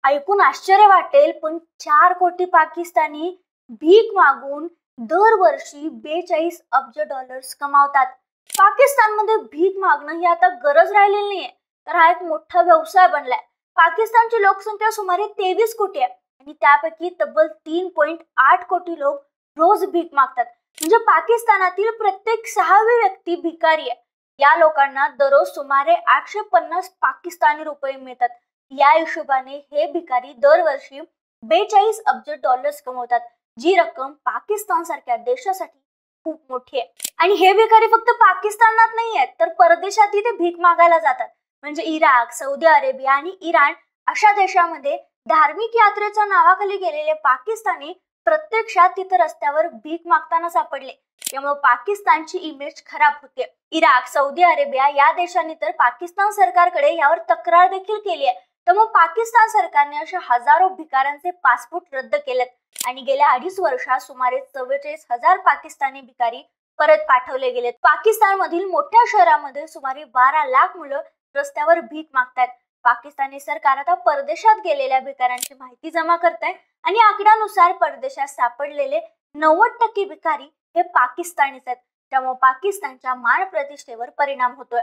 ऐकून आश्चर्य वाटेल, पण 4 कोटी पाकिस्तानी भीक मागून दरवर्षी 42 अब्ज डॉलर्स कमावतात. पाकिस्तानमध्ये भीक मागणं ही आता गरज राहिलेली नाहीये, तर हा एक मोठा व्यवसाय बनलाय. पाकिस्तानची लोकसंख्या सुमारे 23 कोटी आहे आणि त्यापैकी तब्बल 3.8 कोटी लोक रोज भीक मागतात. म्हणजे पाकिस्तानातील प्रत्येक 6वी व्यक्ती भिकारी आहे. या लोकांना दररोज सुमारे 850 पाकिस्तानी रुपये मिळतात. या हिशोबाने हे भिकारी दरवर्षी 42 अब्ज डॉलर्स कमवतात, जी रक्कम पाकिस्तान सारख्या देशासाठी खूप मोठी आहे. आणि हे भिकारी फक्त पाकिस्तानात नाही आहेत, तर परदेशातही ते भीक मागायला जातात. म्हणजे इराक, सौदी अरेबिया आणि इराण अशा देशामध्ये धार्मिक यात्रेच्या नावाखाली गेलेले पाकिस्तानी प्रत्यक्षात तिथे रस्त्यावर भीक मागताना सापडले. त्यामुळे पाकिस्तानची इमेज खराब होते. इराक, सौदी अरेबिया या देशांनी तर पाकिस्तान सरकारकडे यावर तक्रार देखील केली आहे. तर मग पाकिस्तान सरकारने अशा हजारो भिकाऱ्यांचे पासपोर्ट रद्द केलेत आणि गेल्या 2.5 वर्षात सुमारे 44,000 पाकिस्तानी भिकारी परत पाठवले गेलेत. पाकिस्तानमधील मोठ्या शहरामध्ये सुमारे 12 लाख मुलं रस्त्यावर भीक मागतात. पाकिस्तानी सरकार आता परदेशात गेलेल्या भिकाऱ्यांची माहिती जमा करताय आणि आकड्यानुसार परदेशात सापडलेले 90% भिकारी हे पाकिस्तानीच आहेत. त्यामुळे पाकिस्तानच्या मान प्रतिष्ठेवर परिणाम होतोय.